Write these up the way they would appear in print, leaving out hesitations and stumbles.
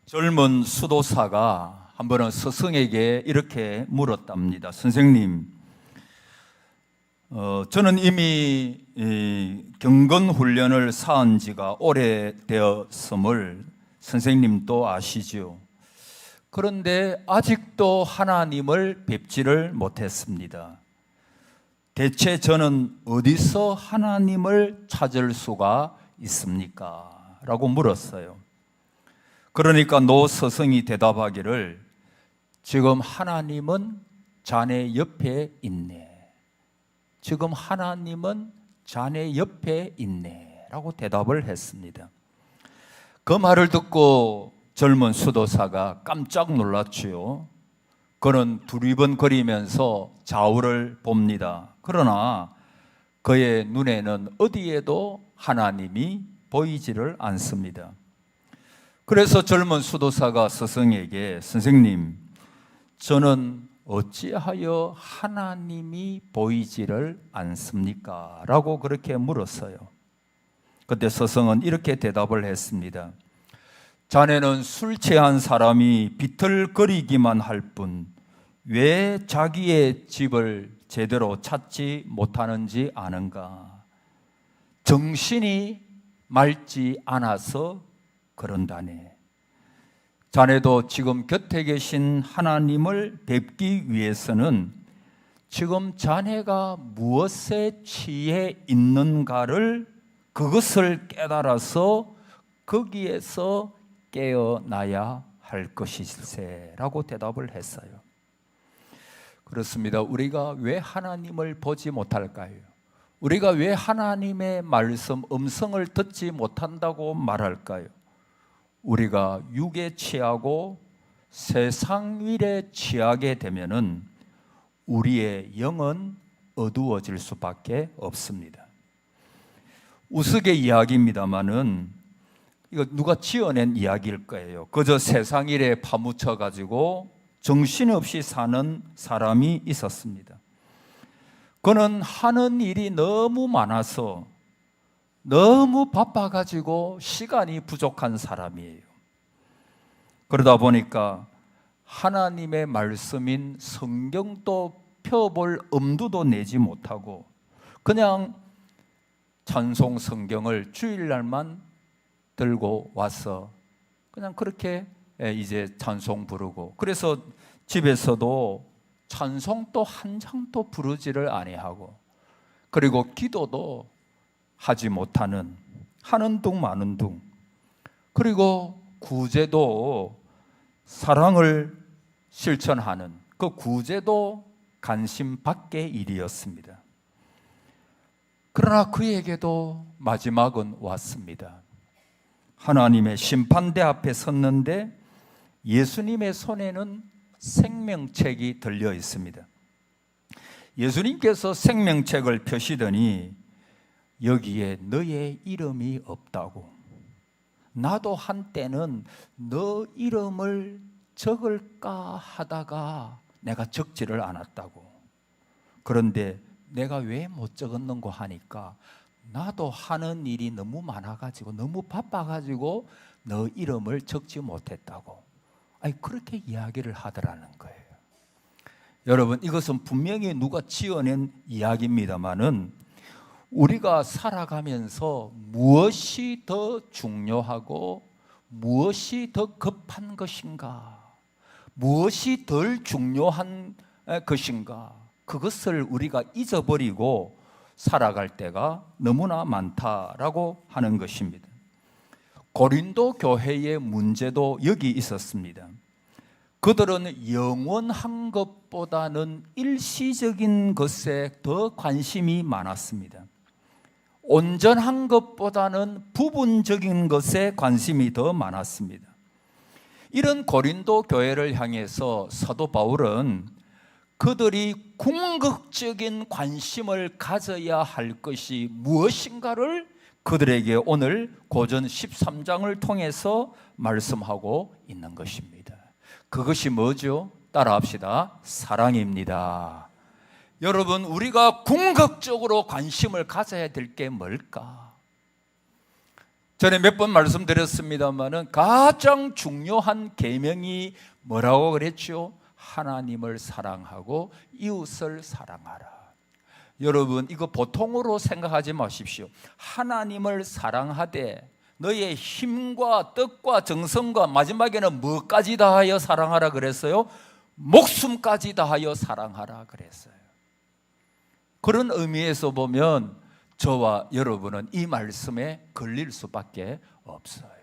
젊은 수도사가 한 번은 스승에게 이렇게 물었답니다. 선생님, 저는 이미 경건 훈련을 쌓은 지가 오래되었음을 선생님도 아시죠. 그런데 아직도 하나님을 뵙지를 못했습니다. 대체 저는 어디서 하나님을 찾을 수가 있습니까? 라고 물었어요. 그러니까 노 스승이 대답하기를, 지금 하나님은 자네 옆에 있네. 지금 하나님은 자네 옆에 있네. 라고 대답을 했습니다. 그 말을 듣고 젊은 수도사가 깜짝 놀랐지요. 그는 두리번거리면서 좌우를 봅니다. 그러나 그의 눈에는 어디에도 하나님이 보이지를 않습니다. 그래서 젊은 수도사가 스승에게, 선생님, 저는 어찌하여 하나님이 보이지를 않습니까? 라고 그렇게 물었어요. 그때 스승은 이렇게 대답을 했습니다. 자네는 술 취한 사람이 비틀거리기만 할 뿐 왜 자기의 집을 제대로 찾지 못하는지 아는가? 정신이 맑지 않아서 그런다네. 자네도 지금 곁에 계신 하나님을 뵙기 위해서는 지금 자네가 무엇에 취해 있는가를, 그것을 깨달아서 거기에서 깨어나야 할 것일세 라고 대답을 했어요. 그렇습니다. 우리가 왜 하나님을 보지 못할까요? 우리가 왜 하나님의 말씀, 음성을 듣지 못한다고 말할까요? 우리가 육에 취하고 세상 일에 취하게 되면은 우리의 영은 어두워질 수밖에 없습니다. 우스개 이야기입니다만은 이거 누가 지어낸 이야기일 거예요. 그저 세상 일에 파묻혀 가지고 정신없이 사는 사람이 있었습니다. 그는 하는 일이 너무 많아서 너무 바빠가지고 시간이 부족한 사람이에요. 그러다 보니까 하나님의 말씀인 성경도 펴볼 엄두도 내지 못하고 그냥 찬송 성경을 주일날만 들고 와서 그냥 그렇게 이제 찬송 부르고, 그래서 집에서도 찬송도 한 장도 부르지를 아니하고, 그리고 기도도 하지 못하는, 하는 둥 마는 둥, 그리고 구제도, 사랑을 실천하는 그 구제도 관심 밖의 일이었습니다. 그러나 그에게도 마지막은 왔습니다. 하나님의 심판대 앞에 섰는데 예수님의 손에는 생명책이 들려 있습니다. 예수님께서 생명책을 펴시더니 여기에 너의 이름이 없다고. 나도 한때는 너 이름을 적을까 하다가 내가 적지를 않았다고. 그런데 내가 왜 못 적었는고 하니까 나도 하는 일이 너무 많아가지고 너무 바빠가지고 너 이름을 적지 못했다고. 아니, 그렇게 이야기를 하더라는 거예요. 여러분, 이것은 분명히 누가 지어낸 이야기입니다만은 우리가 살아가면서 무엇이 더 중요하고 무엇이 더 급한 것인가, 무엇이 덜 중요한 것인가, 그것을 우리가 잊어버리고 살아갈 때가 너무나 많다라고 하는 것입니다. 고린도 교회의 문제도 여기 있었습니다. 그들은 영원한 것보다는 일시적인 것에 더 관심이 많았습니다. 온전한 것보다는 부분적인 것에 관심이 더 많았습니다. 이런 고린도 교회를 향해서 사도 바울은 그들이 궁극적인 관심을 가져야 할 것이 무엇인가를 그들에게 오늘 고전 13장을 통해서 말씀하고 있는 것입니다. 그것이 뭐죠? 따라합시다. 사랑입니다. 여러분, 우리가 궁극적으로 관심을 가져야 될 게 뭘까? 전에 몇 번 말씀드렸습니다마는 가장 중요한 계명이 뭐라고 그랬죠? 하나님을 사랑하고 이웃을 사랑하라. 여러분, 이거 보통으로 생각하지 마십시오. 하나님을 사랑하되 너의 힘과 뜻과 정성과 마지막에는 뭐까지 다하여 사랑하라 그랬어요? 목숨까지 다하여 사랑하라 그랬어요. 그런 의미에서 보면 저와 여러분은 이 말씀에 걸릴 수밖에 없어요.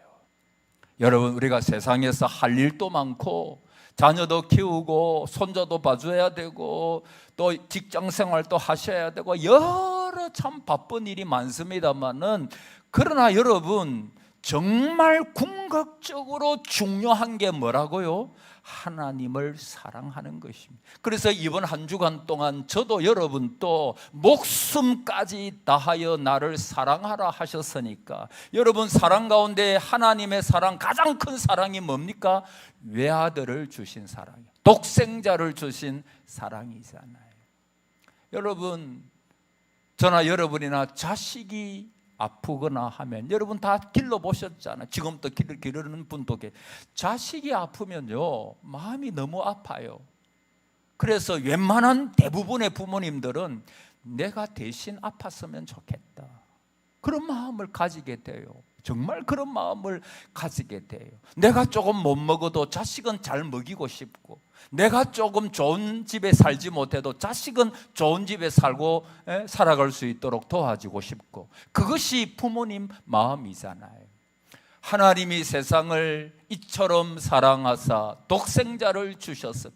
여러분, 우리가 세상에서 할 일도 많고 자녀도 키우고 손자도 봐줘야 되고 또 직장 생활도 하셔야 되고 여러 참 바쁜 일이 많습니다만은, 그러나 여러분, 정말 궁극적으로 중요한 게 뭐라고요? 하나님을 사랑하는 것입니다. 그래서 이번 한 주간 동안 저도 여러분도 목숨까지 다하여 나를 사랑하라 하셨으니까, 여러분 사랑 가운데 하나님의 사랑, 가장 큰 사랑이 뭡니까? 외아들을 주신 사랑이에요. 독생자를 주신 사랑이잖아요. 여러분, 저나 여러분이나 자식이 아프거나 하면 여러분 다 길러보셨잖아요. 지금도 기르는 분도 자식이 아프면요 마음이 너무 아파요. 그래서 웬만한 대부분의 부모님들은 내가 대신 아팠으면 좋겠다, 그런 마음을 가지게 돼요. 정말 그런 마음을 가지게 돼요. 내가 조금 못 먹어도 자식은 잘 먹이고 싶고, 내가 조금 좋은 집에 살지 못해도 자식은 좋은 집에 살고 살아갈 수 있도록 도와주고 싶고, 그것이 부모님 마음이잖아요. 하나님이 세상을 이처럼 사랑하사 독생자를 주셨으니,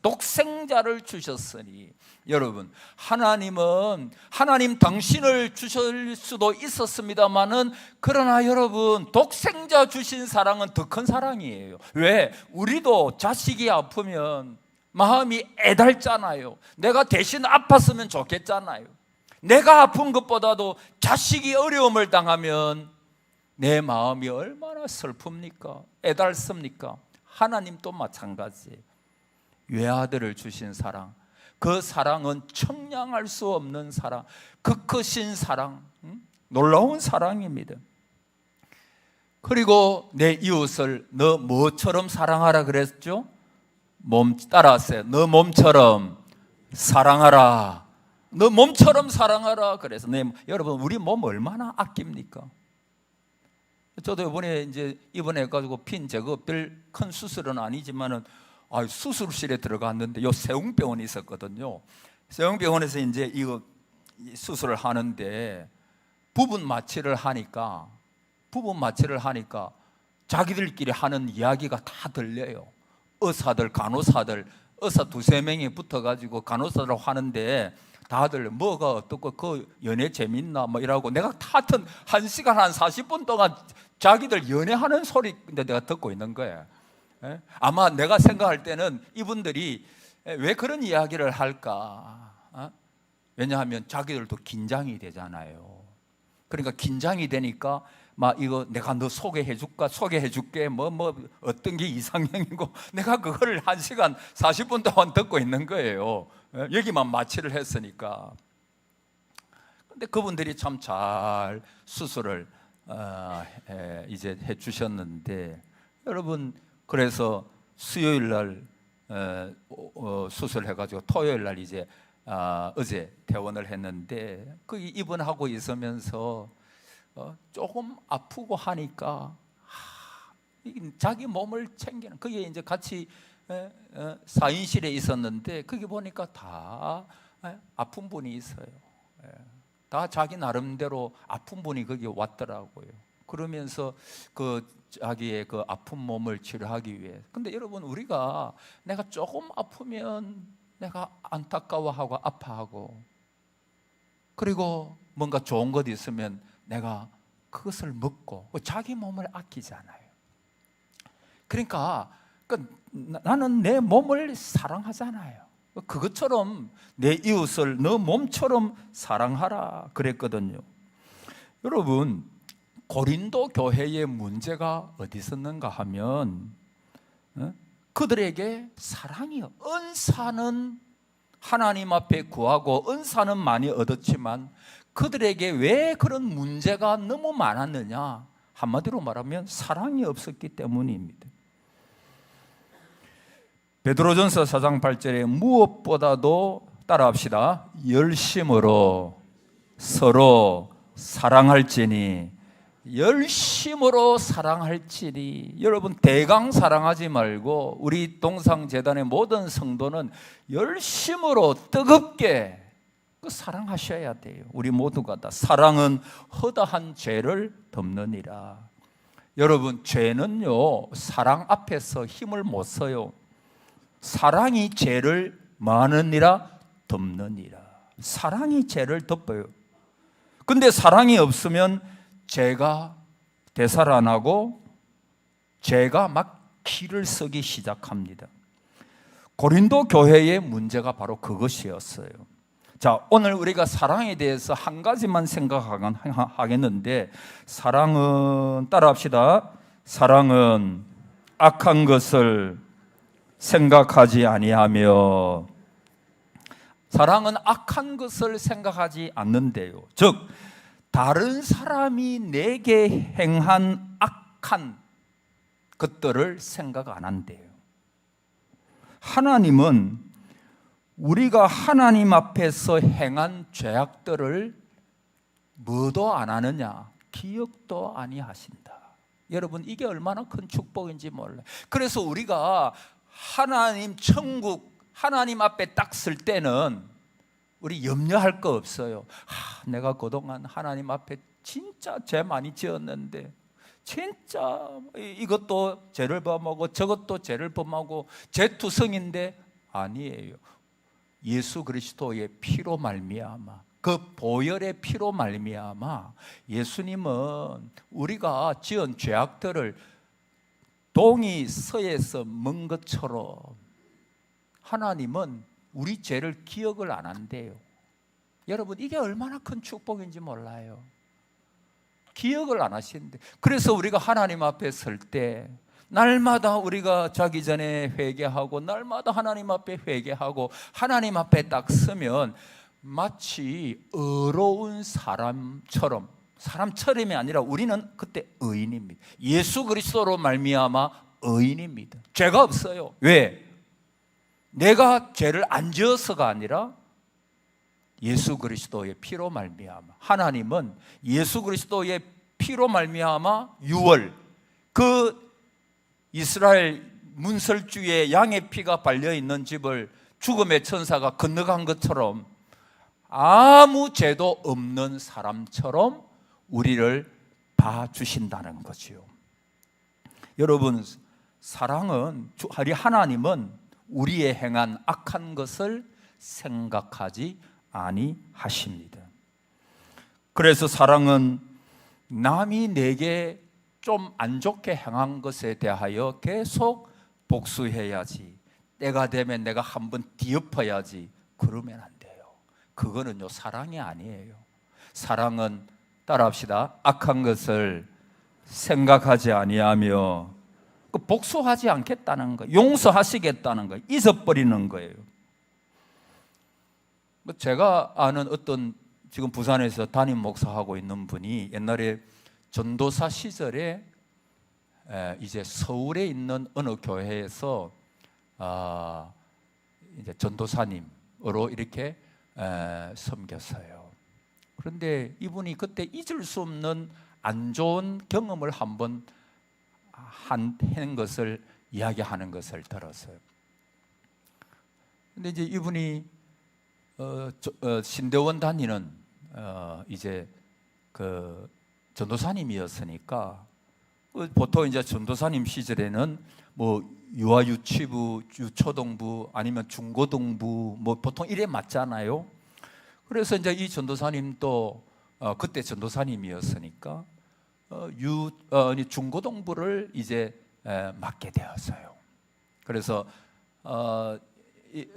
여러분, 하나님 당신을 주실 수도 있었습니다마는, 그러나 여러분, 독생자 주신 사랑은 더 큰 사랑이에요. 왜? 우리도 자식이 아프면 마음이 애달잖아요. 내가 대신 아팠으면 좋겠잖아요. 내가 아픈 것보다도 자식이 어려움을 당하면 내 마음이 얼마나 슬픕니까? 애달습니까? 하나님도 마찬가지예요. 외아들을 주신 사랑, 그 사랑은 청량할 수 없는 사랑, 그 크신 사랑, 놀라운 사랑입니다. 그리고 내 이웃을 너 뭐처럼 사랑하라 그랬죠? 따라하세요. 너 몸처럼 사랑하라. 너 몸처럼 사랑하라. 그래서 여러분, 우리 몸 얼마나 아낍니까? 저도 이번에 입원해가지고 핀 제거 별 큰 수술은 아니지만은 수술실에 들어갔는데 요 세웅병원이 있었거든요. 세웅병원에서 이거 수술을 하는데 부분 마취를 하니까 자기들끼리 하는 이야기가 다 들려요. 의사들, 간호사들, 의사 두세 명이 붙어가지고 간호사를 하는데 다들 뭐가 어떻고 그 연애 재밌나 뭐 이러고, 내가 하여튼 1시간 한 40분 동안 자기들 연애하는 소리 내가 듣고 있는 거예요. 아마 내가 생각할 때는 이분들이 왜 그런 이야기를 할까? 왜냐하면 자기들도 긴장이 되잖아요. 그러니까 긴장이 되니까 막 이거 내가 너 소개해줄게 뭐 어떤 게 이상형이고, 내가 그거를 1시간 40분 동안 듣고 있는 거예요. 여기만 마취를 했으니까. 근데 그분들이 참 잘 수술을 이제 해주셨는데, 여러분, 그래서 수요일 날 수술해가지고 토요일 날 어제 퇴원을 했는데, 그 입원하고 있으면서 조금 아프고 하니까 자기 몸을 챙기는, 그게 이제 같이 4인실에 있었는데, 거기 보니까 다 아픈 분이 있어요. 다 자기 나름대로 아픈 분이 거기 왔더라고요. 그러면서 자기의 그 아픈 몸을 치료하기 위해. 근데 여러분, 우리가 내가 조금 아프면 내가 안타까워하고 아파하고, 그리고 뭔가 좋은 것 있으면 내가 그것을 먹고 자기 몸을 아끼잖아요. 그러니까 나는 내 몸을 사랑하잖아요. 그것처럼 내 이웃을 너 몸처럼 사랑하라 그랬거든요. 여러분, 고린도 교회의 문제가 어디 있었는가 하면, 그들에게 사랑이요, 은사는 하나님 앞에 구하고 은사는 많이 얻었지만 그들에게 왜 그런 문제가 너무 많았느냐 한마디로 말하면 사랑이 없었기 때문입니다. 베드로전서 4장 8절에 무엇보다도 따라합시다. 열심으로 서로 사랑할지니, 열심으로 사랑할지니. 여러분, 대강 사랑하지 말고 우리 동상재단의 모든 성도는 열심으로 뜨겁게 사랑하셔야 돼요. 우리 모두가 다. 사랑은 허다한 죄를 덮느니라. 여러분, 죄는요 사랑 앞에서 힘을 못 써요. 사랑이 죄를 많으니라 덮느니라. 사랑이 죄를 덮어요. 근데 사랑이 없으면 죄가 되살아나고 죄가 막 기를 쓰기 시작합니다. 고린도 교회의 문제가 바로 그것이었어요. 자, 오늘 우리가 사랑에 대해서 한 가지만 생각하겠는데, 사랑은, 따라합시다. 사랑은 악한 것을 생각하지 아니하며, 사랑은 악한 것을 생각하지 않는데요. 즉, 다른 사람이 내게 행한 악한 것들을 생각 안 한대요. 하나님은 우리가 하나님 앞에서 행한 죄악들을 뭐도 안 하느냐? 기억도 아니하신다. 여러분, 이게 얼마나 큰 축복인지 몰라요. 그래서 우리가 하나님 천국, 하나님 앞에 딱 설 때는 우리 염려할 거 없어요. 내가 그동안 하나님 앞에 진짜 죄 많이 지었는데, 진짜 이것도 죄를 범하고 저것도 죄를 범하고 죄투성인데, 아니에요. 예수 그리스도의 피로 말미암아, 그 보혈의 피로 말미암아 예수님은 우리가 지은 죄악들을 동이 서에서 먼 것처럼 하나님은 우리 죄를 기억을 안 한대요. 여러분, 이게 얼마나 큰 축복인지 몰라요. 기억을 안 하시는데, 그래서 우리가 하나님 앞에 설 때 날마다 우리가 자기 전에 회개하고 날마다 하나님 앞에 회개하고 하나님 앞에 딱 서면 마치 어려운 사람처럼이 아니라 우리는 그때 의인입니다. 예수 그리스도로 말미암아 의인입니다. 죄가 없어요. 왜? 내가 죄를 안 지어서가 아니라 예수 그리스도의 피로 말미암아. 하나님은 예수 그리스도의 피로 말미암아 6월 그 이스라엘 문설주에 양의 피가 발려있는 집을 죽음의 천사가 건너간 것처럼 아무 죄도 없는 사람처럼 우리를 봐주신다는 거지요. 여러분, 사랑은, 하나님은 우리의 행한 악한 것을 생각하지 아니하십니다. 그래서 사랑은 남이 내게 좀 안 좋게 행한 것에 대하여 계속 복수해야지, 때가 되면 내가 한번 뒤엎어야지, 그러면 안 돼요. 그거는요 사랑이 아니에요. 사랑은, 따라합시다, 악한 것을 생각하지 아니하며 복수하지 않겠다는 거예요. 용서하시겠다는 거예요. 잊어버리는 거예요. 제가 아는 어떤 지금 부산에서 담임 목사하고 있는 분이 옛날에 전도사 시절에 이제 서울에 있는 어느 교회에서 이제 전도사님으로 이렇게 섬겼어요. 그런데 이분이 그때 잊을 수 없는 안 좋은 경험을 한번 한 것을 이야기하는 것을 들었어요. 근데 이제 이분이 신대원 다니는 이제 그 전도사님이었으니까, 보통 이제 전도사님 시절에는 뭐 유아유치부, 유초동부 아니면 중고등부 뭐 보통 이래 맞잖아요. 그래서 이제 이 전도사님도 그때 전도사님이었으니까 중고등부를 이제 맡게 되었어요. 그래서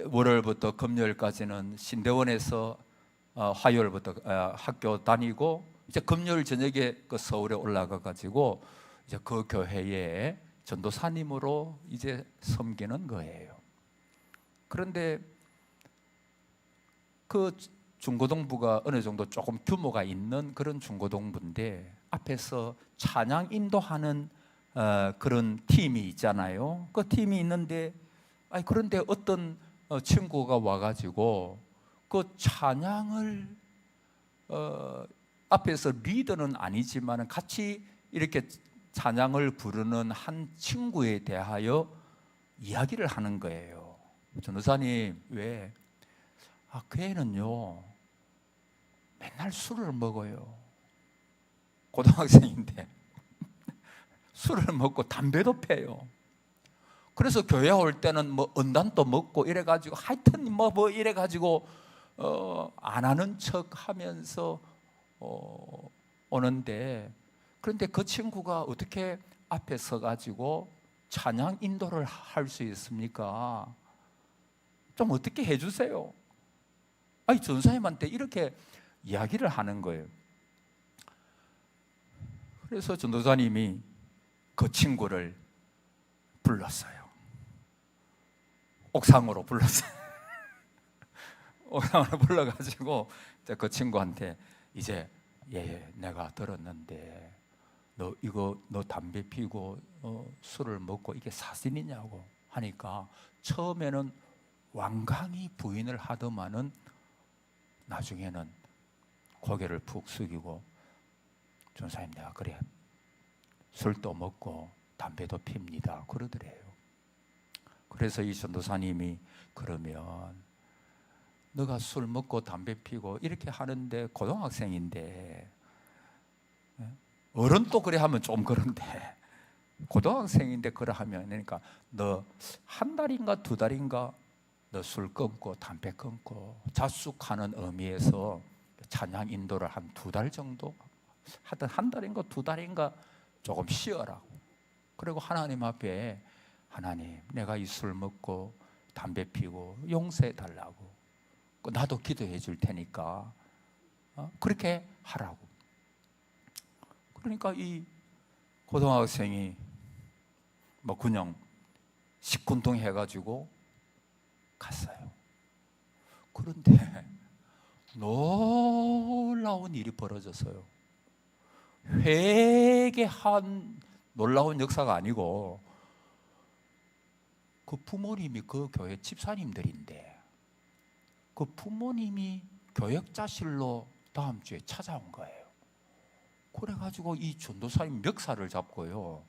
월요일부터 금요일까지는 신대원에서 화요일부터 학교 다니고, 이제 금요일 저녁에 그 서울에 올라가 가지고 이제 그 교회에 전도사님으로 이제 섬기는 거예요. 그런데 그 중고등부가 어느 정도 조금 규모가 있는 그런 중고등부인데, 앞에서 찬양 인도하는 그런 팀이 있잖아요. 그 팀이 있는데 그런데 어떤 친구가 와가지고 그 찬양을 앞에서 리더는 아니지만 같이 이렇게 찬양을 부르는 한 친구에 대하여 이야기를 하는 거예요. 전도사님, 왜? 그 애는요 맨날 술을 먹어요. 고등학생인데 술을 먹고 담배도 피워요. 그래서 교회 올 때는 뭐 은단도 먹고 이래가지고 하여튼 뭐 이래가지고 안 하는 척 하면서 오는데, 그런데 그 친구가 어떻게 앞에 서가지고 찬양 인도를 할 수 있습니까? 좀 어떻게 해주세요. 전사님한테 이렇게 이야기를 하는 거예요. 그래서 전도사님이 그 친구를 불렀어요. 옥상으로 불렀어요. 옥상으로 불러가지고 그 친구한테 이제 내가 들었는데 너 담배 피고 술을 먹고 이게 사실이냐고 하니까 처음에는 완강히 부인을 하더만은 나중에는 고개를 푹 숙이고 전사님, 내가 그래 술도 먹고 담배도 핍니다 그러더래요. 그래서 이 전도사님이, 그러면 너가 술 먹고 담배 피고 이렇게 하는데 고등학생인데, 어른도 그래 하면 좀 그런데 고등학생인데 그래 하면, 그러니까 너 한 달인가 두 달인가 너 술 끊고 담배 끊고 자숙하는 의미에서 찬양 인도를 한 두 달 정도, 하여튼 한 달인가 두 달인가 조금 쉬어라고. 그리고 하나님 앞에, 하나님 내가 이 술 먹고 담배 피고 용서해 달라고, 나도 기도해 줄 테니까 그렇게 하라고. 그러니까 이 고등학생이 뭐 그냥 시큰둥 해가지고 갔어요. 그런데 놀라운 일이 벌어졌어요. 회개한 놀라운 역사가 아니고, 그 부모님이 그 교회 집사님들인데 그 부모님이 교역자실로 다음 주에 찾아온 거예요. 그래가지고 이 전도사님 멱살을 잡고요,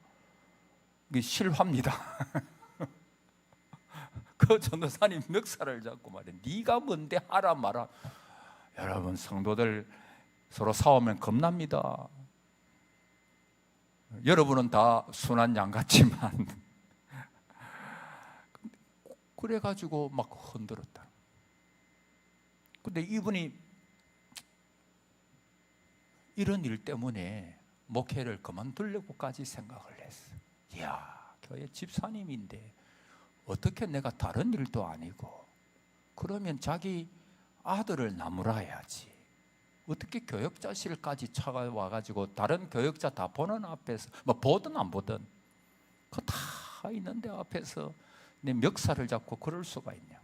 이게 실화입니다. 그 전도사님 멱살을 잡고 말이야, 네가 뭔데 하라 마라. 여러분, 성도들 서로 싸우면 겁납니다. 여러분은 다 순한 양 같지만 그래가지고 막 흔들었다. 근데 이분이 이런 일 때문에 목회를 그만두려고까지 생각을 했어. 이야, 교회 집사님인데 어떻게 내가 다른 일도 아니고, 그러면 자기 아들을 나무라야지. 어떻게 교역자실까지 찾아와가지고 다른 교역자 다 보는 앞에서, 뭐 보든 안 보든 그 다 있는데 앞에서 내 멱살을 잡고 그럴 수가 있냐.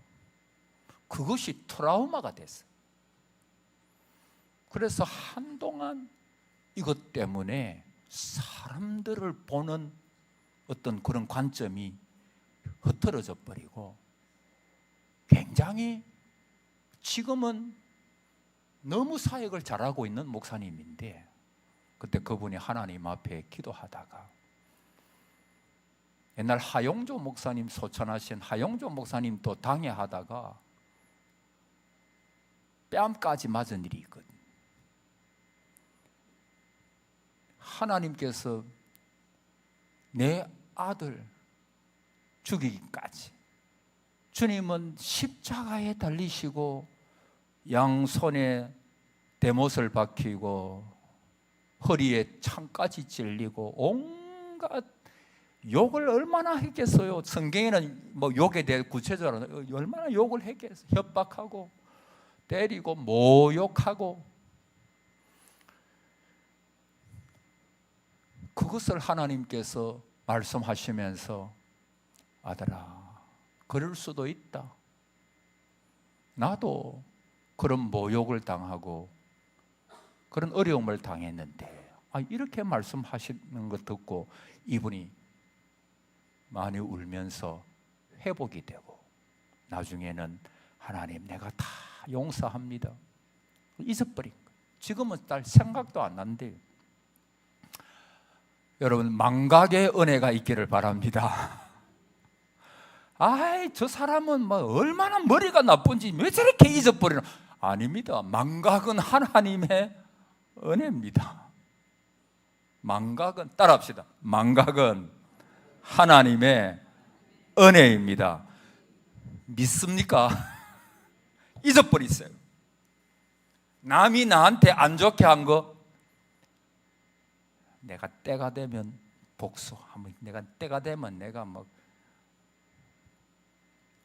그것이 트라우마가 됐어. 그래서 한동안 이것 때문에 사람들을 보는 어떤 그런 관점이 흐트러져 버리고, 굉장히 지금은 너무 사역을 잘하고 있는 목사님인데, 그때 그분이 하나님 앞에 기도하다가, 옛날 하용조 목사님, 소천하신 하용조 목사님도 당회하다가 뺨까지 맞은 일이 있거든요. 하나님께서 내 아들 죽이기까지, 주님은 십자가에 달리시고 양손에 대못을 박히고 허리에 창까지 찔리고 온갖 욕을 얼마나 했겠어요. 성경에는 뭐 욕에 대해 구체적으로 얼마나 욕을 했겠어요. 협박하고 때리고 모욕하고. 그것을 하나님께서 말씀하시면서, 아들아, 그럴 수도 있다. 나도 그런 모욕을 당하고 그런 어려움을 당했는데 이렇게 말씀하시는 거 듣고 이분이 많이 울면서 회복이 되고 나중에는 하나님 내가 다 용서합니다. 잊어버린 거예요. 지금은 잘 생각도 안 난대요. 여러분, 망각의 은혜가 있기를 바랍니다. 저 사람은 뭐 얼마나 머리가 나쁜지 왜 저렇게 잊어버리나? 아닙니다. 망각은 하나님의 은혜입니다. 망각은, 따라합시다. 망각은 하나님의 은혜입니다. 믿습니까? 잊어버리세요. 남이 나한테 안 좋게 한 거 내가 때가 되면 복수하면, 내가 때가 되면 내가 뭐,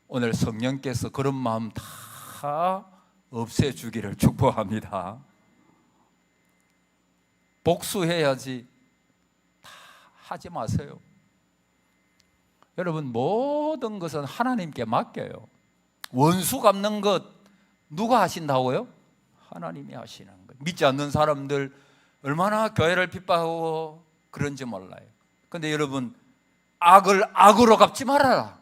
오늘 성령께서 그런 마음 다 없애주기를 축복합니다. 복수해야지. 다 하지 마세요. 여러분, 모든 것은 하나님께 맡겨요. 원수 갚는 것 누가 하신다고요? 하나님이 하시는 거예요. 믿지 않는 사람들 얼마나 교회를 핍박하고 그런지 몰라요. 그런데 여러분, 악을 악으로 갚지 말아라.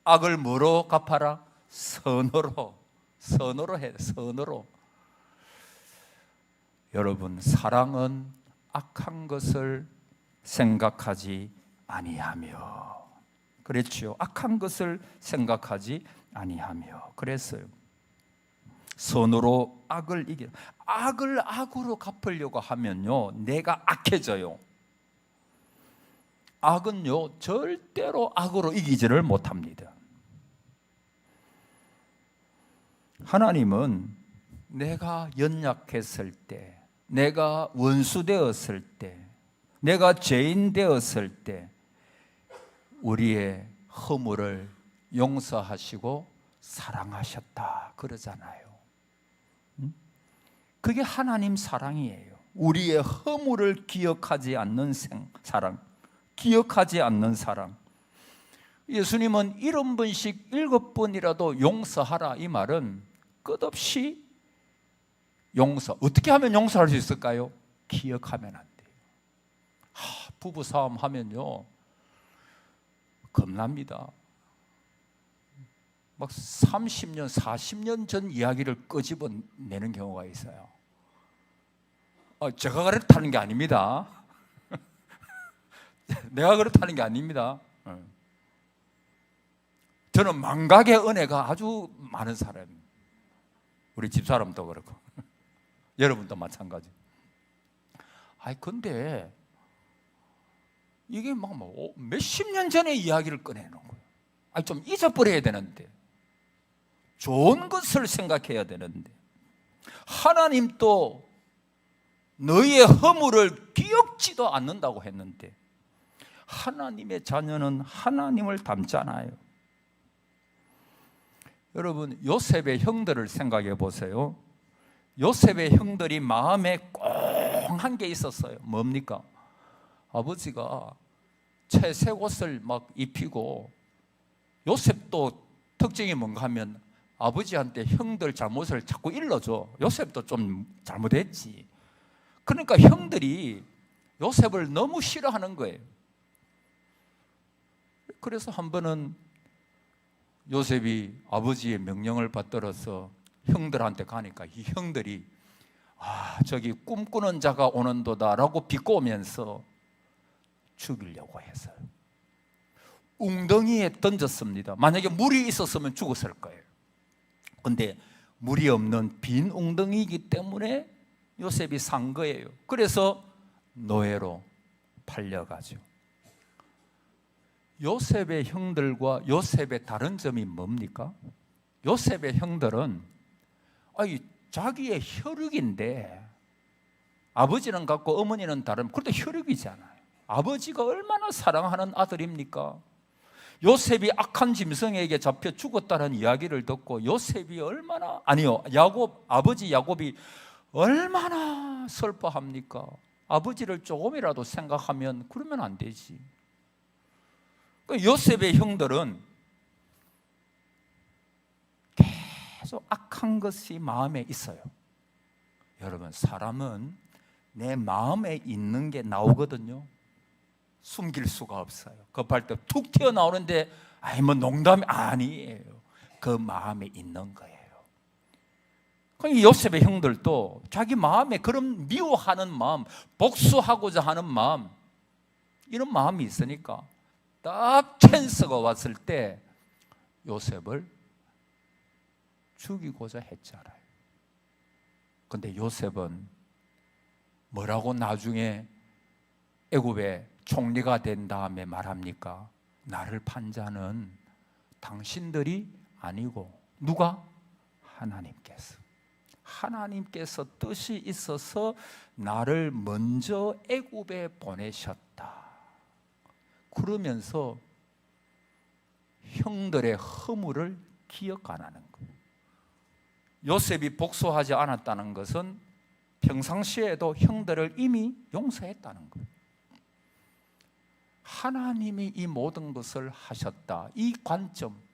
악을 뭐로 갚아라? 선으로. 선으로 해야 돼. 선으로. 여러분, 사랑은 악한 것을 생각하지 아니하며, 그랬죠. 악한 것을 생각하지 아니하며. 그랬어요. 선으로 악을 이겨. 악을 악으로 갚으려고 하면요, 내가 악해져요. 악은요, 절대로 악으로 이기지를 못합니다. 하나님은 내가 연약했을 때, 내가 원수 되었을 때, 내가 죄인 되었을 때 우리의 허물을 용서하시고 사랑하셨다 그러잖아요. 그게 하나님 사랑이에요. 우리의 허물을 기억하지 않는 사랑, 기억하지 않는 사랑. 예수님은 70번씩 7번이라도 용서하라, 이 말은 끝없이 용서. 어떻게 하면 용서할 수 있을까요? 기억하면 안 돼요. 부부싸움 하면요, 겁납니다. 막 30년, 40년 전 이야기를 끄집어내는 경우가 있어요. 제가 그렇다는 게 아닙니다. 내가 그렇다는 게 아닙니다. 저는 망각의 은혜가 아주 많은 사람입니다. 우리 집사람도 그렇고 여러분도 마찬가지. 근데 이게 막 몇십 년 전의 이야기를 꺼내는 거예요. 좀 잊어버려야 되는데, 좋은 것을 생각해야 되는데, 하나님도 너희의 허물을 기억지도 않는다고 했는데, 하나님의 자녀는 하나님을 닮잖아요. 여러분, 요셉의 형들을 생각해 보세요. 요셉의 형들이 마음에 꽁한 게 있었어요. 뭡니까? 아버지가 채색 옷을 막 입히고, 요셉도 특징이 뭔가 하면 아버지한테 형들 잘못을 자꾸 일러줘. 요셉도 좀 잘못했지. 그러니까 형들이 요셉을 너무 싫어하는 거예요. 그래서 한 번은 요셉이 아버지의 명령을 받들어서 형들한테 가니까 이 형들이 저기 꿈꾸는 자가 오는도다라고 비꼬면서 죽이려고 했어요. 웅덩이에 던졌습니다. 만약에 물이 있었으면 죽었을 거예요. 그런데 물이 없는 빈 웅덩이이기 때문에 요셉이 산 거예요. 그래서 노예로 팔려가죠. 요셉의 형들과 요셉의 다른 점이 뭡니까? 요셉의 형들은 자기의 혈육인데, 아버지는 같고 어머니는 다른, 그래도 혈육이잖아요. 아버지가 얼마나 사랑하는 아들입니까? 요셉이 악한 짐승에게 잡혀 죽었다는 이야기를 듣고 요셉이 얼마나, 아버지 야곱이 얼마나 슬퍼합니까? 아버지를 조금이라도 생각하면 그러면 안 되지. 요셉의 형들은 계속 악한 것이 마음에 있어요. 여러분, 사람은 내 마음에 있는 게 나오거든요. 숨길 수가 없어요. 급할 때 툭 튀어나오는데 아니 뭐 농담이 아니에요. 그 마음에 있는 거예요. 이 요셉의 형들도 자기 마음에 그런 미워하는 마음, 복수하고자 하는 마음, 이런 마음이 있으니까 딱 찬스가 왔을 때 요셉을 죽이고자 했잖아요. 근데 요셉은 뭐라고 나중에 애굽의 총리가 된 다음에 말합니까? 나를 판 자는 당신들이 아니고 누가? 하나님께서 뜻이 있어서 나를 먼저 애굽에 보내셨다. 그러면서 형들의 허물을 기억 안 하는 거예요. 요셉이 복수하지 않았다는 것은 평상시에도 형들을 이미 용서했다는 거예요. 하나님이 이 모든 것을 하셨다. 이 관점,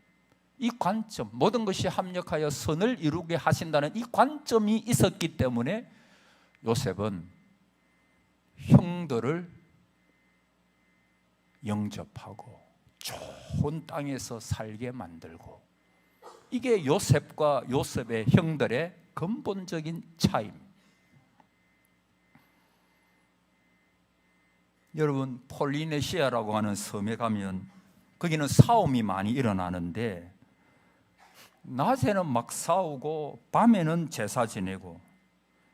모든 것이 합력하여 선을 이루게 하신다는 이 관점이 있었기 때문에 요셉은 형들을 영접하고 좋은 땅에서 살게 만들고, 이게 요셉과 요셉의 형들의 근본적인 차이입니다. 여러분, 폴리네시아라고 하는 섬에 가면 거기는 싸움이 많이 일어나는데 낮에는 막 싸우고 밤에는 제사 지내고,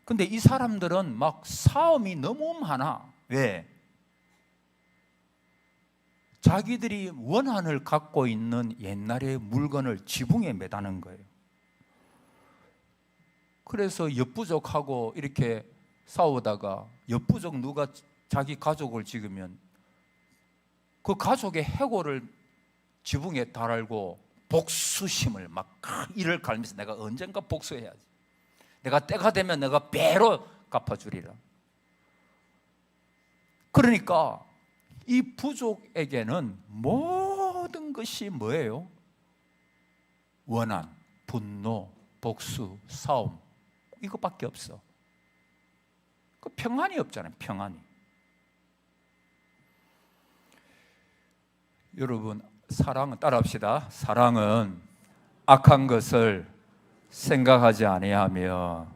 근데 이 사람들은 막 싸움이 너무 많아. 왜? 자기들이 원한을 갖고 있는 옛날의 물건을 지붕에 매다는 거예요. 그래서 엿부족하고 이렇게 싸우다가 엿부족 누가 자기 가족을 죽이면 그 가족의 해고를 지붕에 달고 복수심을 막 이를 갈면서 내가 언젠가 복수해야지, 내가 때가 되면 내가 배로 갚아주리라. 그러니까 이 부족에게는 모든 것이 뭐예요? 원한, 분노, 복수, 싸움, 이것밖에 없어. 그 평안이 없잖아요. 평안이. 여러분, 사랑은, 따라합시다. 사랑은 악한 것을 생각하지 아니하며.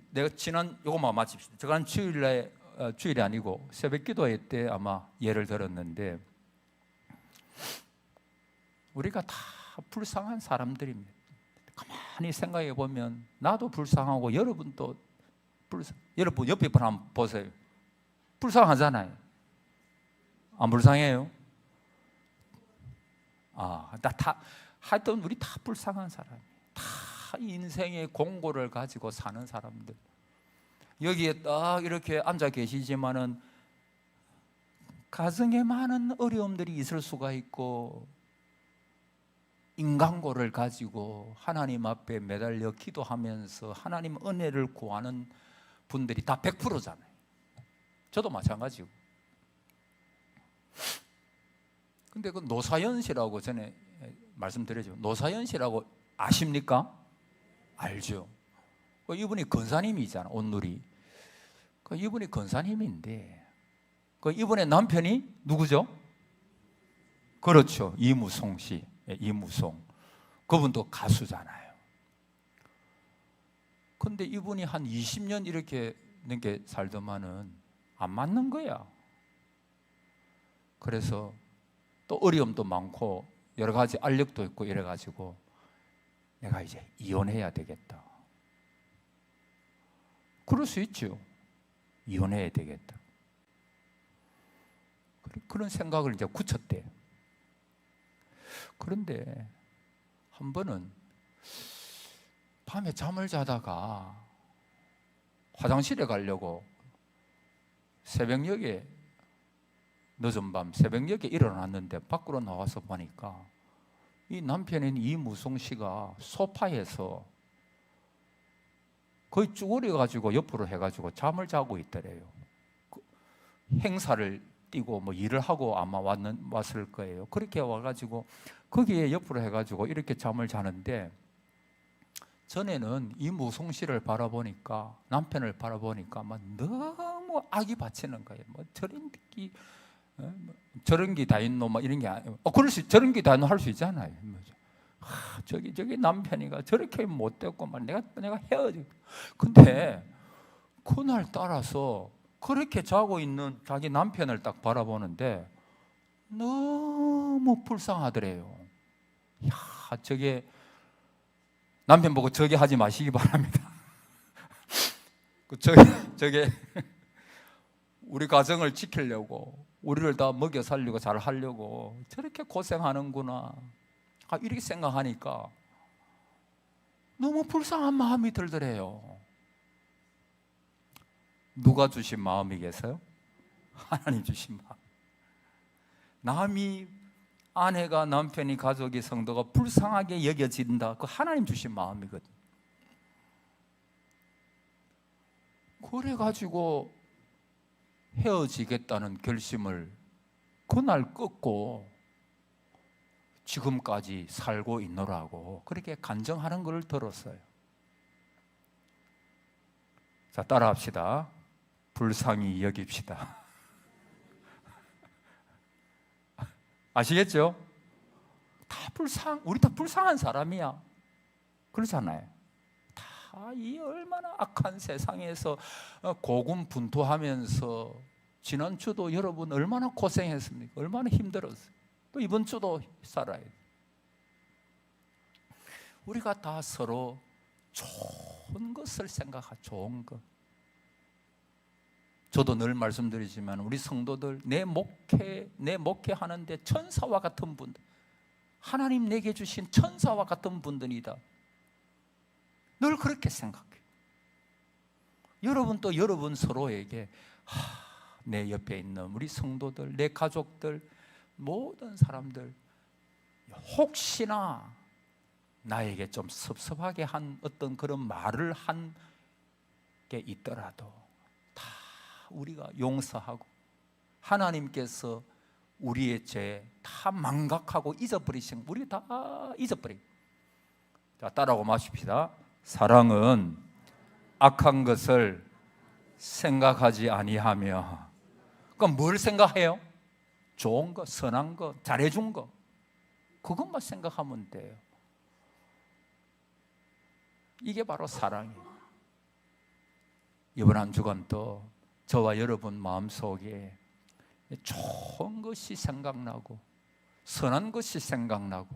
내가 지난 요것만 마칩시다. 저간 주일이 아니고 새벽 기도회 때 아마 예를 들었는데, 우리가 다 불쌍한 사람들입니다. 가만히 생각해 보면 나도 불쌍하고 여러분도 여러분 옆에 분 한번 보세요. 불쌍하잖아요. 안 불쌍해요? 하여튼 우리 다 불쌍한 사람이에요. 다 인생의 공고를 가지고 사는 사람들. 여기에 딱 이렇게 앉아 계시지만은 가정에 많은 어려움들이 있을 수가 있고, 인간고를 가지고 하나님 앞에 매달려 기도하면서 하나님 은혜를 구하는 분들이 다 100%잖아요. 저도 마찬가지고. 근데 그 노사연시라고 전에 말씀드렸죠. 노사연시라고 아십니까? 알죠. 이분이 권사님이잖아, 온누리. 이분이 권사님인데 이분의 남편이 누구죠? 그렇죠, 이무송 씨. 이무송. 그분도 가수잖아요. 근데 이분이 한 20년 이렇게 넘게 살더만은 안 맞는 거야. 그래서 또 어려움도 많고 여러 가지 알력도 있고 이래가지고 내가 이제 이혼해야 되겠다. 그럴 수 있죠. 이혼해야 되겠다. 그런 생각을 이제 굳혔대요. 그런데 한 번은 밤에 잠을 자다가 화장실에 가려고 새벽녘에, 늦은 밤 새벽녘에 일어났는데 밖으로 나와서 보니까 이 남편인 이무송 씨가 소파에서 거의 쭈그려가지고 옆으로 해가지고 잠을 자고 있더래요. 행사를 뛰고 뭐 일을 하고 아마 왔을 거예요. 그렇게 와가지고 거기에 옆으로 해가지고 이렇게 잠을 자는데 전에는 이 무송씨를 바라보니까, 남편을 바라보니까 막 너무 악이 받치는 거예요. 뭐 저런 게 다 있노, 막 이런 게 아니고, 그럴 수, 저런 게 다 있노 할 수 있잖아요. 저기 남편이가 저렇게 못됐고, 막 내가 헤어져. 근데 그날 따라서 그렇게 자고 있는 자기 남편을 딱 바라보는데 너무 불쌍하더래요. 야, 저게 남편 보고 저게 하지 마시기 바랍니다. 저게 우리 가정을 지키려고, 우리를 다 먹여 살리고 잘 하려고 저렇게 고생하는구나, 이렇게 생각하니까 너무 불쌍한 마음이 들더래요. 누가 주신 마음이겠어요? 하나님 주신 마음. 남이, 아내가, 남편이, 가족이, 성도가 불쌍하게 여겨진다, 그 하나님 주신 마음이거든. 그래가지고 헤어지겠다는 결심을 그날 끊고 지금까지 살고 있노라고 그렇게 간증하는 걸 들었어요. 자, 따라합시다. 불쌍히 여깁시다. 아시겠죠? 우리 다 불쌍한 사람이야. 그렇잖아요. 다 이 얼마나 악한 세상에서 고군분투하면서, 지난주도 여러분 얼마나 고생했습니까? 얼마나 힘들었어요. 또 이번 주도 살아야 돼요. 우리가 다 서로 좋은 것을 생각하고, 좋은 것. 저도 늘 말씀드리지만 우리 성도들, 내 목회하는데 천사와 같은 분들, 하나님 내게 주신 천사와 같은 분들이다. 늘 그렇게 생각해요. 여러분 또 여러분 서로에게 내 옆에 있는 우리 성도들, 내 가족들, 모든 사람들, 혹시나 나에게 좀 섭섭하게 한 어떤 그런 말을 한 게 있더라도 다 우리가 용서하고, 하나님께서 우리의 죄 다 망각하고 잊어버리신, 우리 다 잊어버리고. 자, 따라하고 마십시다. 사랑은 악한 것을 생각하지 아니하며. 그럼 뭘 생각해요? 좋은 거, 선한 거, 잘해준 거, 그것만 생각하면 돼요. 이게 바로 사랑이에요. 이번 한 주간도 저와 여러분 마음속에 좋은 것이 생각나고, 선한 것이 생각나고,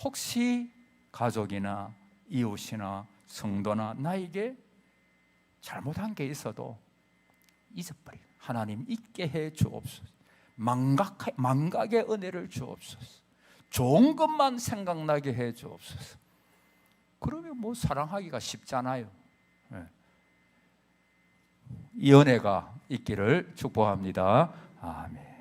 혹시 가족이나 이웃이나 성도나 나에게 잘못한 게 있어도 잊어버리고, 하나님 잊게 해 주옵소서. 망각의 은혜를 주옵소서. 좋은 것만 생각나게 해 주옵소서. 그러면 뭐 사랑하기가 쉽잖아요. 이 은혜가 있기를 축복합니다. 아멘.